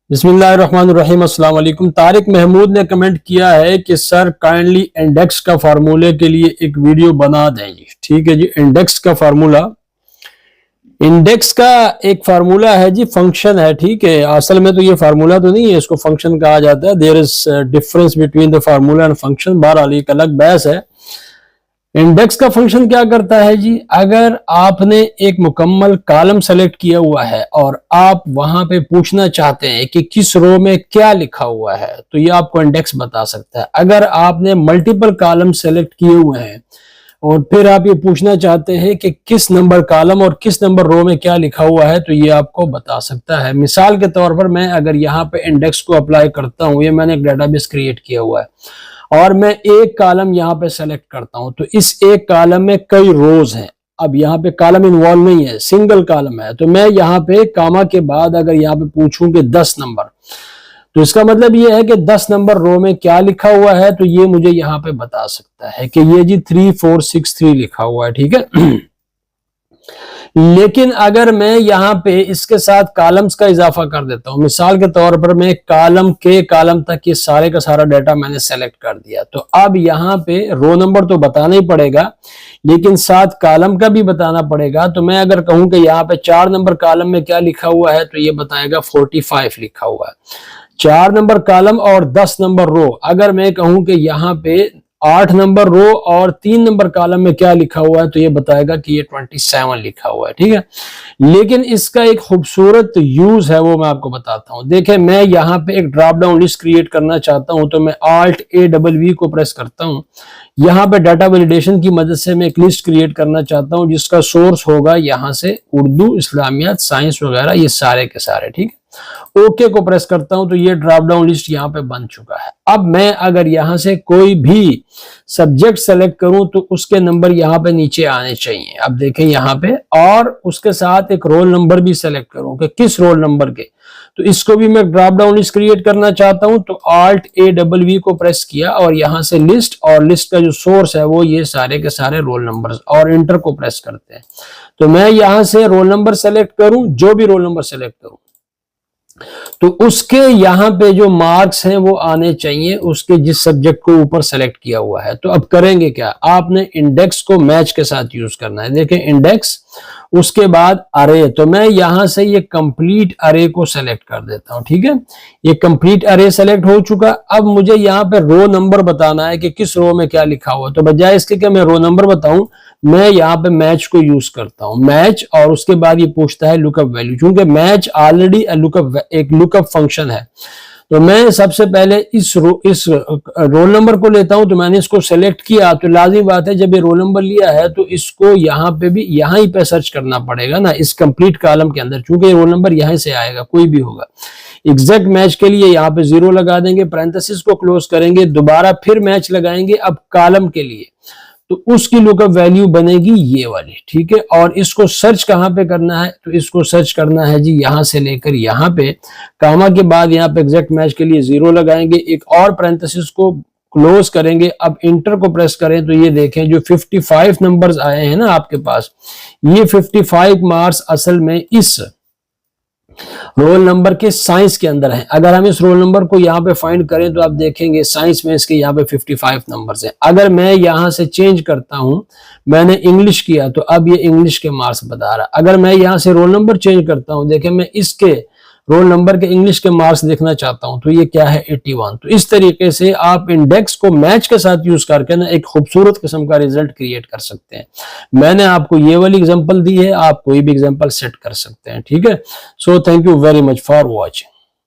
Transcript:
बिस्मिल्लाहिर्रहमानिर्रहीम। अस्सलाम वालेकुम। तारिक महमूद ने कमेंट किया है कि सर काइंडली इंडेक्स का फार्मूले के लिए एक वीडियो बना दें जी। ठीक है जी। इंडेक्स का फार्मूला, इंडेक्स का एक फार्मूला है जी, फंक्शन है। ठीक है, असल में तो ये फार्मूला तो नहीं है, इसको फंक्शन कहा जाता है। There is difference between the formula and function. बहरहाल एक अलग बहस है। इंडेक्स का फंक्शन क्या करता है जी, अगर आपने एक मुकम्मल कॉलम सेलेक्ट किया हुआ है और आप वहां पे पूछना चाहते हैं कि किस रो में क्या लिखा हुआ है, तो ये आपको इंडेक्स बता सकता है। अगर आपने मल्टीपल कॉलम सेलेक्ट किए हुए हैं और फिर आप ये पूछना चाहते हैं कि किस नंबर कॉलम और किस नंबर रो में क्या लिखा हुआ है, तो ये आपको बता सकता है। मिसाल के तौर पर मैं अगर यहाँ पे इंडेक्स को अप्लाई करता हूँ, ये मैंने एक डेटाबेस क्रिएट किया हुआ है और मैं एक कॉलम यहाँ पे सेलेक्ट करता हूं, तो इस एक कॉलम में कई रोज हैं। अब यहाँ पे कॉलम इन्वॉल्व नहीं है, सिंगल कॉलम है। तो मैं यहाँ पे कामा के बाद अगर यहाँ पे पूछूं कि 10 नंबर, तो इसका मतलब ये है कि 10 नंबर रो में क्या लिखा हुआ है, तो ये मुझे यहाँ पे बता सकता है कि ये जी 3463 लिखा हुआ है। ठीक है। लेकिन अगर मैं यहाँ पे इसके साथ कॉलम्स का इजाफा कर देता हूं, मिसाल के तौर पर मैं कॉलम के कॉलम तक ये सारे का सारा डाटा मैंने सेलेक्ट कर दिया, तो अब यहाँ पे रो नंबर तो बताना ही पड़ेगा, लेकिन साथ कॉलम का भी बताना पड़ेगा। तो मैं अगर कहूं कि यहाँ पे 4 नंबर कॉलम में क्या लिखा हुआ है, तो ये बताएगा 45 लिखा हुआ है। 4 नंबर कॉलम और 10 नंबर रो। अगर मैं कहूं कि यहाँ पे 8 नंबर रो और 3 नंबर कॉलम में क्या लिखा हुआ है, तो ये बताएगा कि ये 27 लिखा हुआ है। ठीक है। लेकिन इसका एक खूबसूरत यूज है, वो मैं आपको बताता हूं। देखें, मैं यहाँ पे एक ड्रॉप डाउन लिस्ट क्रिएट करना चाहता हूं, तो मैं Alt+A+V को प्रेस करता हूं। यहाँ पे डाटा वैलिडेशन की मदद से मैं एक लिस्ट क्रिएट करना चाहता हूं, जिसका सोर्स होगा यहाँ से उर्दू, इस्लामियात, साइंस वगैरह, ये सारे के सारे। ठीक है। ओके को प्रेस करता हूं, तो ये ड्रॉप डाउन लिस्ट यहाँ पे बन चुका है। अब मैं अगर यहाँ से कोई भी सब्जेक्ट सेलेक्ट करूं, तो उसके नंबर यहाँ पे नीचे आने चाहिए। अब देखें यहाँ पे, और उसके साथ एक रोल नंबर भी सेलेक्ट करूं कि किस रोल नंबर के, तो इसको भी मैं ड्रॉप डाउन लिस्ट क्रिएट करना चाहता हूं, तो Alt+A+V को प्रेस किया और यहाँ से लिस्ट, और लिस्ट का जो सोर्स है वो ये सारे के सारे रोल नंबर, और इंटर को प्रेस करते हैं। तो मैं यहाँ से रोल नंबर सेलेक्ट करूं, जो भी रोल नंबर सेलेक्ट करूं, तो उसके यहाँ पे जो मार्क्स हैं वो आने चाहिए उसके जिस सब्जेक्ट को ऊपर सेलेक्ट किया हुआ है। तो अब करेंगे क्या, आपने इंडेक्स को मैच के साथ यूज करना है। देखें, इंडेक्स, उसके बाद अरे, तो मैं यहां से ये कंप्लीट अरे को सेलेक्ट कर देता हूं। ठीक है, ये कंप्लीट अरे सेलेक्ट हो चुका। अब मुझे यहाँ पे रो नंबर बताना है कि किस रो में क्या लिखा हुआ है। तो बजाय इसके कि मैं रो नंबर बताऊं, मैं यहाँ पे मैच को यूज करता हूं, मैच, और उसके बाद ये पूछता है लुकअप वैल्यू। चूंकि मैच ऑलरेडी एक लुकअप फंक्शन है, तो मैं सबसे पहले इस रोल नंबर को लेता हूं। तो मैंने इसको सेलेक्ट किया, तो लाजिमी बात है जब ये रोल नंबर लिया है तो इसको यहाँ पे भी यहाँ ही पे सर्च करना पड़ेगा ना, इस कंप्लीट कॉलम के अंदर, चूंकि रोल नंबर यहीं से आएगा, कोई भी होगा। एग्जैक्ट मैच के लिए यहाँ पे 0 लगा देंगे, पैरेंथेसिस को क्लोज करेंगे, दोबारा फिर मैच लगाएंगे अब कॉलम के लिए, तो उसकी लुकअप वैल्यू बनेगी ये वाली। ठीक है। और इसको सर्च कहां पे करना है, तो इसको सर्च करना है जी यहां से लेकर यहाँ पे, कामा के बाद यहाँ पे एग्जैक्ट मैच के लिए 0 लगाएंगे, एक और पैरेंथेसिस को क्लोज करेंगे, अब इंटर को प्रेस करें, तो ये देखें जो 55 नंबर्स आए हैं ना आपके पास, ये 55 मार्क्स असल में इस रोल नंबर के साइंस के अंदर है। अगर हम इस रोल नंबर को यहाँ पे फाइंड करें, तो आप देखेंगे साइंस में इसके यहाँ पे 55 नंबर्स हैं। अगर मैं यहाँ से चेंज करता हूं, मैंने इंग्लिश किया, तो अब ये इंग्लिश के मार्क्स बता रहा। अगर मैं यहाँ से रोल नंबर चेंज करता हूं, देखें मैं इसके रोल नंबर के इंग्लिश के मार्क्स देखना चाहता हूं, तो ये क्या है 81। तो इस तरीके से आप इंडेक्स को मैच के साथ यूज करके ना एक खूबसूरत किस्म का रिजल्ट क्रिएट कर सकते हैं। मैंने आपको ये वाली एग्जांपल दी है, आप कोई भी एग्जांपल सेट कर सकते हैं। ठीक है। So thank you very much for watching.